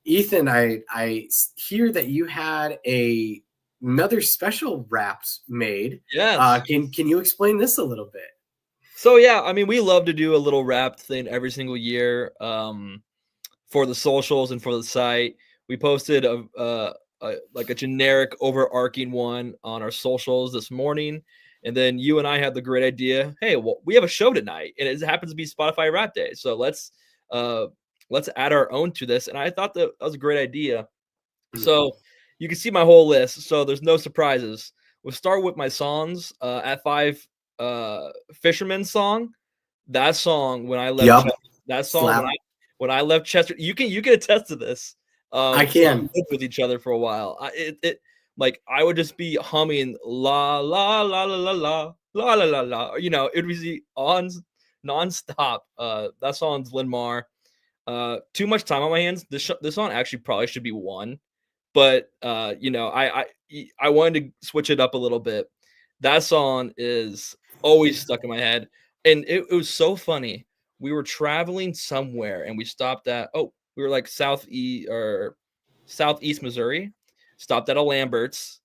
Ethan, I hear that you had another special wraps made. Yes. Can you explain this a little bit? So yeah, I mean, we love to do a little wrapped thing every single year for the socials and for the site. We posted like a generic overarching one on our socials this morning, and then you and I had the great idea. Hey, well, we have a show tonight, and it happens to be Spotify Rap Day, so uh, let's add our own to this. And I thought that was a great idea. So you can see my whole list. So there's no surprises. We'll start with my songs. At five, Fisherman song. That song when I left. Yup. That song Slap. when I left Chester. You can attest to this. I Since we can. lived with each other for a while. It like I would just be humming la la la la la la la la la la. You know, it would be on nonstop. That song's Linmar. Too much time on my hands. This song actually probably should be one, but you know, I wanted to switch it up a little bit. That song is always stuck in my head, and it was so funny. We were traveling somewhere, and we stopped at we were like southeast Missouri. Stopped at a Lambert's.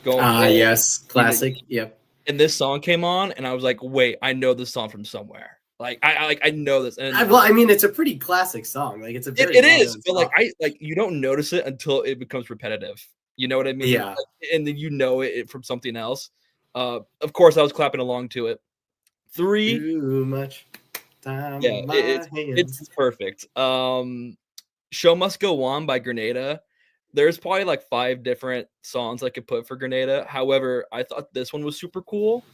Going, Yes. you know, Classic. Yep. and this song came on, and I was like, "Wait, I know this song from somewhere." Like I know this, and Well, I mean, it's a pretty classic song. Like, it's a very it is, well-known but like song. you don't notice it until it becomes repetitive. You know what I mean? Yeah. Like, and then you know it from something else. Of course, I was clapping along to it. Three, Too much time yeah, on my it's hands. perfect. Show Must Go On by Grenada. There's probably like 5 different songs I could put for Grenada. However, I thought this one was super cool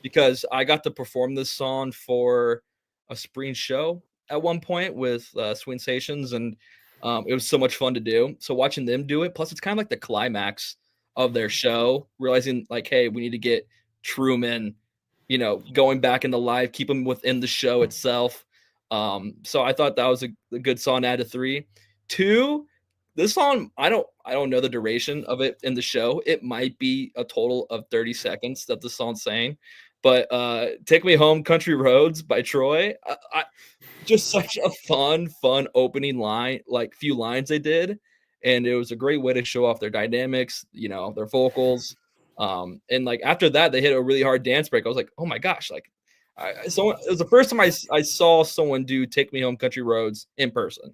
because I got to perform this song for a spring show at one point with Swing Stations, and it was so much fun to do. So watching them do it, plus it's kind of like the climax of their show, realizing like, hey, we need to get Truman, you know, going back into live, keep him within the show itself. So I thought that was a good song to add to 3. 2, this song, I don't know the duration of it in the show. It might be a total of 30 seconds that the song's saying. But Take Me Home Country Roads by Troy. Just such a fun opening line, like few lines they did. And it was a great way to show off their dynamics, you know, their vocals. And like after that, they hit a really hard dance break. I was like, oh my gosh, like someone, it was the first time I saw someone do Take Me Home Country Roads in person.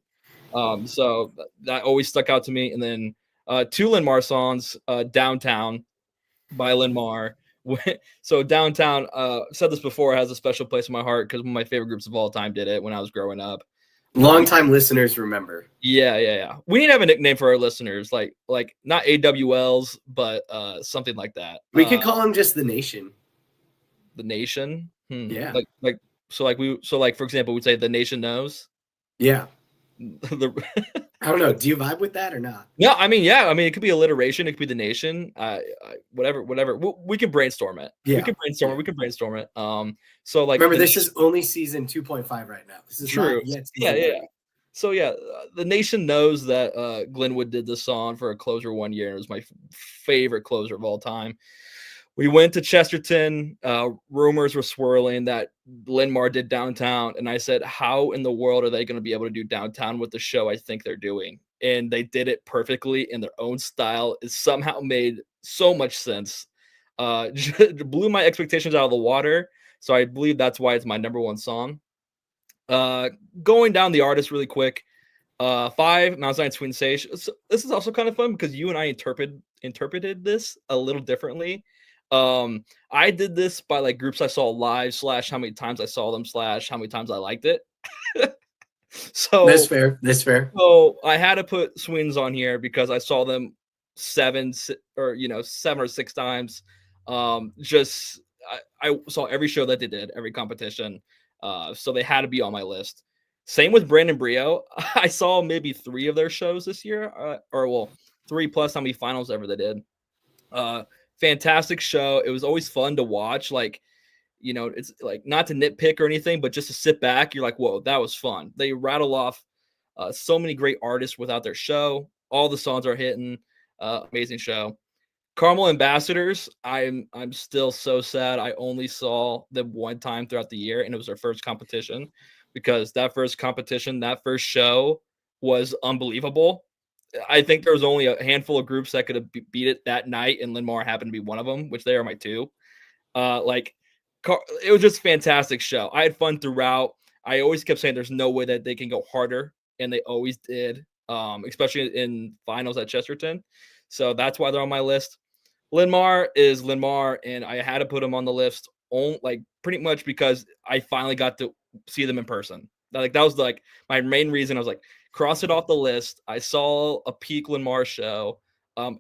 So that always stuck out to me. And then 2 Linmar songs, Downtown by Linmar. So Downtown, said this before, has a special place in my heart because one of my favorite groups of all time did it when I was growing up. Longtime listeners remember. Yeah. We need to have a nickname for our listeners, like not AWLs, but something like that. We could call them just the Nation. The Nation. Yeah. Like for example, we'd say the Nation knows. Yeah. The I don't know. Do you vibe with that or not? No, I mean, yeah. I mean, it could be alliteration. It could be the Nation. Whatever. We can brainstorm it. Yeah. We can brainstorm it. We can brainstorm it. So like, remember, this is only season 2.5 right now. This is true. not yet. Yeah. So yeah, the Nation knows that Glenwood did this song for a closer one year. It was my favorite closer of all time. We went to Chesterton. Rumors were swirling that Linmar did Downtown, and I said, "How in the world are they going to be able to do Downtown with the show I think they're doing?" And they did it perfectly in their own style. It somehow made so much sense. Blew my expectations out of the water. So I believe that's why it's my number 1 song. Going down the artist really quick. 5, Mount Zion Twin Sage. So this is also kind of fun because you and I interpreted this a little differently. I did this by like groups I saw live / how many times I saw them / how many times I liked it. So that's fair. So I had to put Swings on here because I saw them 7 or 6 times. Just I saw every show that they did, every competition. So they had to be on my list. Same with Brandon Brio. I saw maybe 3 of their shows this year, 3 plus how many finals ever they did. Fantastic show. It was always fun to watch. Like, you know, it's like not to nitpick or anything, but just to sit back. You're like, whoa, that was fun. They rattle off so many great artists without their show. All the songs are hitting. Amazing show. Carmel Ambassadors. I'm still so sad. I only saw them one time throughout the year, and it was their first competition because that first competition, that first show was unbelievable. I think there was only a handful of groups that could have beat it that night, and Linmar happened to be one of them, which they are my two. Like, it was just a fantastic show. I had fun throughout. I always kept saying there's no way that they can go harder, and they always did, especially in finals at Chesterton. So that's why they're on my list. Linmar is Linmar, and I had to put him on the list, like pretty much because I finally got to see them in person. Like that was like my main reason. I was like, cross it off the list. I saw a peak Linmar show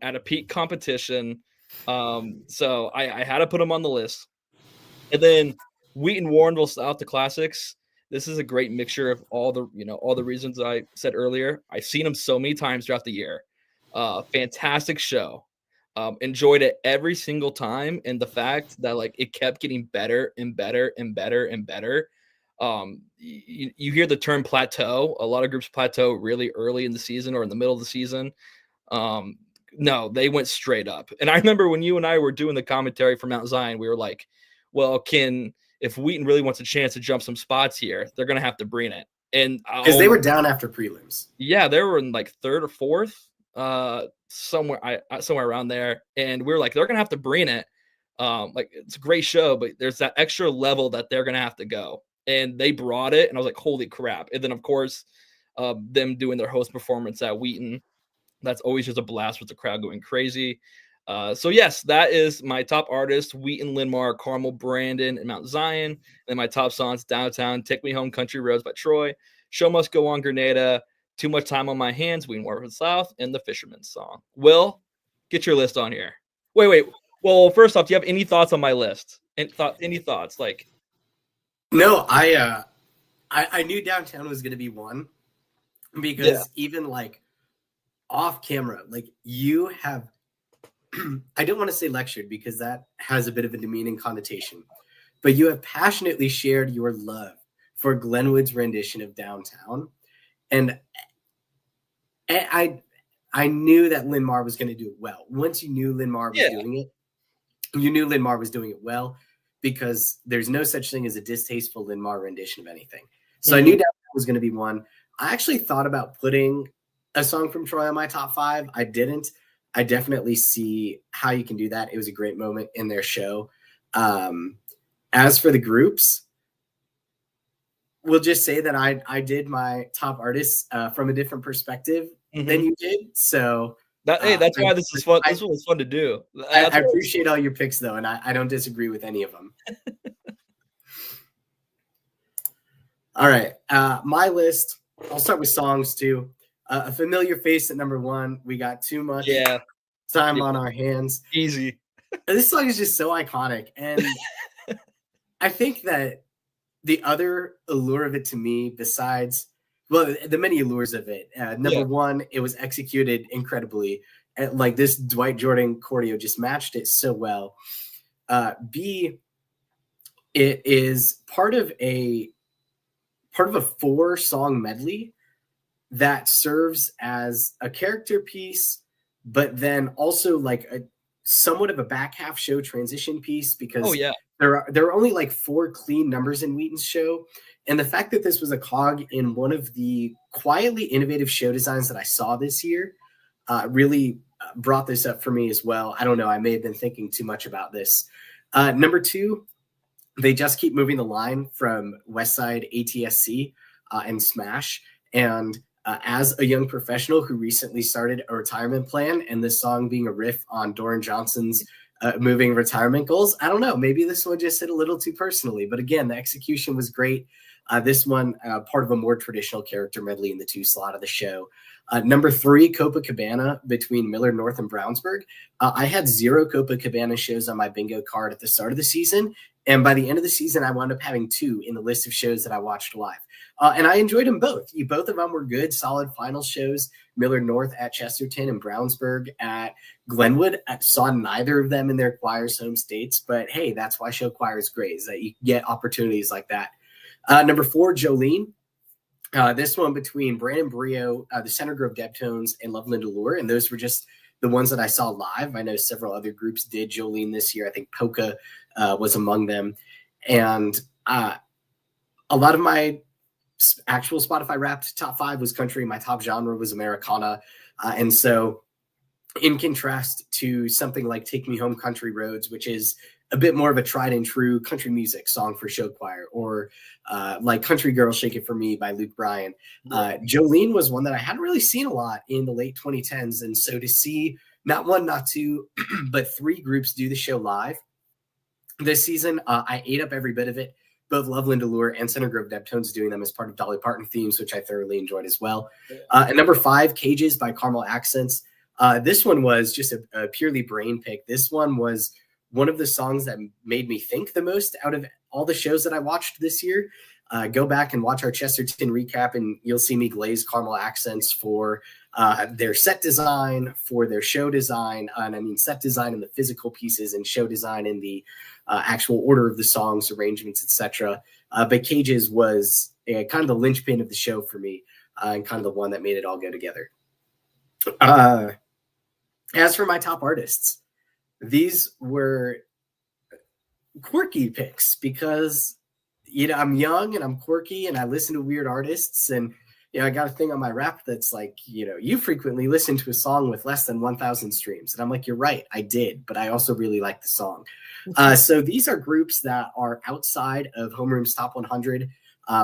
at a peak competition. So I had to put him on the list. And then Wheaton Warrenville South to Classics. This is a great mixture of all the reasons I said earlier. I've seen them so many times throughout the year. Fantastic show. Enjoyed it every single time, and the fact that like it kept getting better and better and better and better. You hear the term plateau. A lot of groups plateau really early in the season or in the middle of the season. No, they went straight up. And I remember when you and I were doing the commentary for Mount Zion, we were like, well, if Wheaton really wants a chance to jump some spots here, they're going to have to bring it. And because they were down after prelims. Yeah, they were in like third or fourth, somewhere around there. And we were like, they're going to have to bring it. Like it's a great show, but there's that extra level that they're going to have to go. And they brought it, and I was like, holy crap. And then, of course, them doing their host performance at Wheaton. That's always just a blast with the crowd going crazy. So yes, that is my top artists: Wheaton, Linmar, Carmel, Brandon, and Mount Zion. And then my top songs: Downtown, Take Me Home, Country Roads by Troy, Show Must Go On, Grenada, Too Much Time on My Hands, Wheaton Warford South, and the Fisherman's Song. Will, get your list on here. Wait. Well, first off, do you have any thoughts on my list? Any thoughts? Like, no, I knew Downtown was going to be one because even like off camera, like you have, I don't want to say lectured because that has a bit of a demeaning connotation, but you have passionately shared your love for Glenwood's rendition of Downtown. And I knew that Linmar was going to do it well. Once you knew Linmar was doing it, you knew Linmar was doing it well because there's no such thing as a distasteful Linmar rendition of anything. So I knew Downtown was going to be one. I actually thought about putting a song from Troy on my top 5. I didn't. I definitely see how you can do that. It was a great moment in their show. As for the groups, we'll just say that I did my top artists from a different perspective than you did. So that's why this is fun. This was fun to do. I appreciate all your picks though, and I don't disagree with any of them. All right, my list. I'll start with songs too. A familiar face at number 1. We got Too Much Time on Our Hands. Easy. This song is just so iconic, and I think that the other allure of it to me, besides the many allures of it, number 1, it was executed incredibly. Like this Dwight Jordan choreo just matched it so well. B, it is part of a 4-song medley that serves as a character piece, but then also like a somewhat of a back half show transition piece because there are only like 4 clean numbers in Wheaton's show. And the fact that this was a cog in one of the quietly innovative show designs that I saw this year really brought this up for me as well. I don't know. I may have been thinking too much about this. Number 2, they just keep moving the line from Westside ATSC and Smash. And as a young professional who recently started a retirement plan, and this song being a riff on Doran Johnson's moving retirement goals, I don't know, maybe this one just hit a little too personally, but again, the execution was great. This one, part of a more traditional character medley in the 2 slot of the show. Number 3, Copacabana between Miller North and Brownsburg. I had 0 Copacabana shows on my bingo card at the start of the season. And by the end of the season, I wound up having 2 in the list of shows that I watched live. And I enjoyed them both. Both of them were good, solid final shows. Miller North at Chesterton and Brownsburg at Glenwood. I saw neither of them in their choir's home states. But hey, that's why show choir is great, is that you get opportunities like that. Number 4, Jolene. This one between Brandon Brio, the Center Grove Deptones, and Loveland Allure. And those were just the ones that I saw live. I know several other groups did Jolene this year. I think Polka was among them. And a lot of my actual Spotify Wrapped top 5 was country. My top genre was Americana. And so in contrast to something like Take Me Home Country Roads, which is a bit more of a tried and true country music song for show choir, or like Country Girl Shake It For Me by Luke Bryan. Jolene was one that I hadn't really seen a lot in the late 2010s. And so to see not one, not two, but three groups do the show live this season, I ate up every bit of it. Both Loveland Allure and Center Grove Deptones doing them as part of Dolly Parton themes, which I thoroughly enjoyed as well. And number 5, Cages by Caramel Accents. This one was just a purely brain pick. This one was one of the songs that made me think the most out of all the shows that I watched this year. Go back and watch our Chesterton recap, and you'll see me glaze Caramel Accents for their set design, for their show design, and I mean set design in the physical pieces and show design in the actual order of the songs, arrangements, etc. But Cages was kind of the linchpin of the show for me, and kind of the one that made it all go together. As for my top artists, these were quirky picks because, you know, I'm young and I'm quirky and I listen to weird artists, and, you know, I got a thing on my rap that's like, you know, you frequently listen to a song with less than 1,000 streams. And I'm like, you're right, I did, but I also really like the song. So these are groups that are outside of Homeroom's top 100,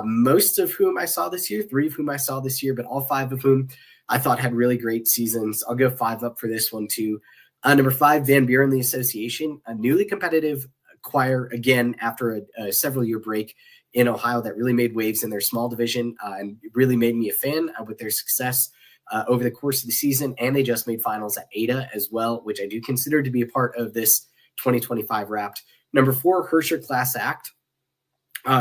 most of whom I saw this year, 3 of whom I saw this year, but all 5 of whom I thought had really great seasons. I'll go 5 up for this one too. Number 5, Van Buren the Association, a newly competitive choir, again, after a several-year break in Ohio that really made waves in their small division, and really made me a fan with their success over the course of the season. And they just made finals at Ada as well, which I do consider to be a part of this 2025 Wrapped. Number 4, Herscher Class Act.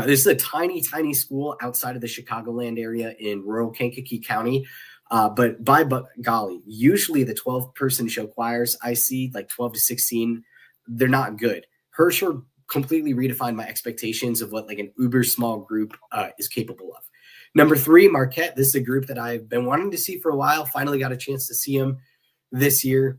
This is a tiny, tiny school outside of the Chicagoland area in rural Kankakee County. But by golly, usually the 12-person show choirs I see, like 12 to 16, they're not good. Herscher completely redefined my expectations of what like an uber small group is capable of. Number 3, Marquette. This is a group that I've been wanting to see for a while. Finally got a chance to see them this year.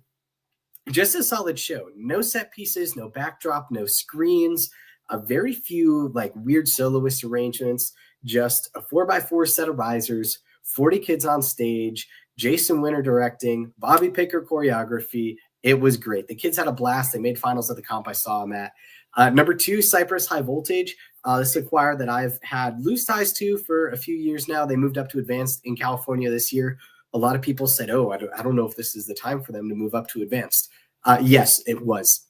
Just a solid show. No set pieces, no backdrop, no screens, a very few like weird soloist arrangements, just a 4x4 set of risers, 40 kids on stage, Jason Winter directing, Bobby Picker choreography. It was great. The kids had a blast. They made finals at the comp I saw them at. Number 2, Cypress High Voltage. This is a choir that I've had loose ties to for a few years now. They moved up to advanced in California this year. A lot of people said, oh, I don't know if this is the time for them to move up to advanced. Yes, it was.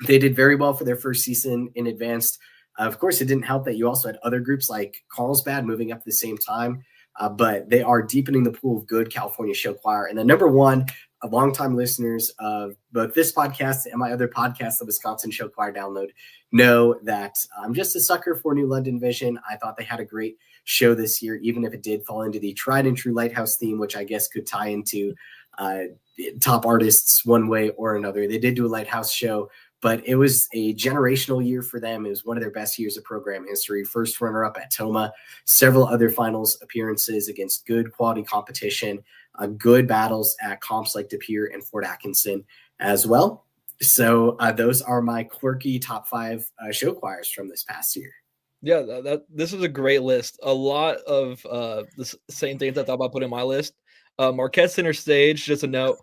They did very well for their first season in advanced. Of course, it didn't help that you also had other groups like Carlsbad moving up at the same time. But they are deepening the pool of good California show choir. And then number 1, longtime listeners of both this podcast and my other podcast, the Wisconsin Show Choir Download, know that I'm just a sucker for New London Vision. I thought they had a great show this year, even if it did fall into the tried and true Lighthouse theme, which I guess could tie into top artists one way or another. They did do a Lighthouse show, but it was a generational year for them. It was one of their best years of program history. First runner-up at Toma, several other finals appearances against good quality competition, good battles at comps like De Pere and Fort Atkinson as well. So those are my quirky top 5 show choirs from this past year. Yeah, this is a great list. A lot of the same things I thought about putting in my list. Marquette Center Stage, just a note,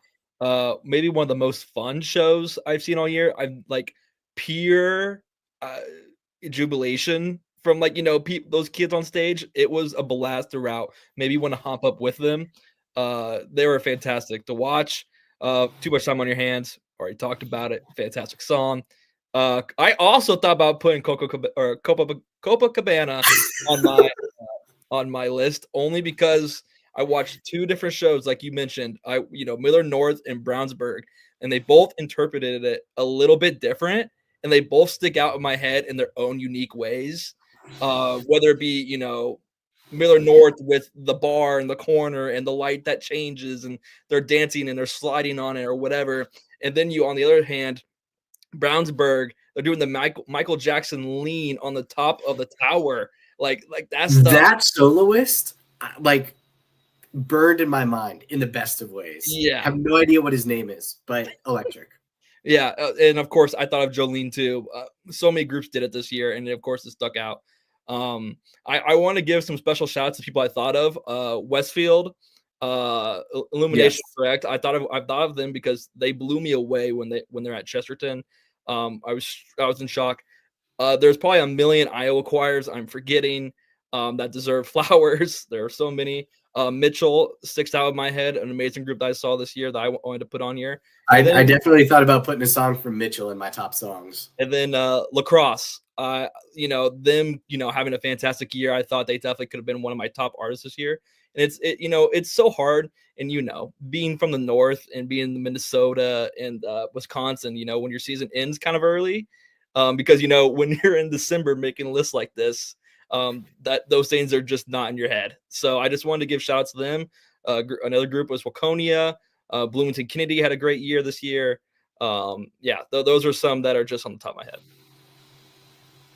maybe one of the most fun shows I've seen all year. I'm like pure jubilation from like, you know, those kids on stage. It was a blast throughout. Maybe you want to hop up with them. They were fantastic to watch. Too Much Time on Your Hands. Already talked about it. Fantastic song. I also thought about putting Copacabana on my list, only because I watched 2 different shows, like you mentioned. Miller North and Brownsburg, and they both interpreted it a little bit different, and they both stick out in my head in their own unique ways. Whether it be, you know, Miller North with the bar in the corner and the light that changes, and they're dancing and they're sliding on it or whatever, and then you, on the other hand, Brownsburg, they're doing the Michael Jackson lean on the top of the tower, like that stuff. That soloist, like, burned in my mind in the best of ways. Yeah, I have no idea what his name is, but electric. Yeah, and of course I thought of Jolene too. So many groups did it this year, and of course it stuck out. I want to give some special shouts to people I thought of. Westfield, Illumination, Yes. correct. I thought of them because they blew me away when they're at Chesterton. I was in shock. There's probably a million Iowa choirs I'm forgetting that deserve flowers. There are so many. Mitchell sticks out of my head, an amazing group that I saw this year that I wanted to put on here. I And then definitely thought about putting a song from Mitchell in my top songs. and then Lacrosse, them, having a fantastic year. I thought they definitely could have been one of my top artists this year. And it's so hard. And being from the north and being in Minnesota and Wisconsin, when your season ends kind of early, because when you're in December making lists like this, that those things are just not in your head. So I just wanted to give shout out to them. Another group was Waconia. Bloomington Kennedy had a great year this year. Yeah, those are some that are just on the top of my head.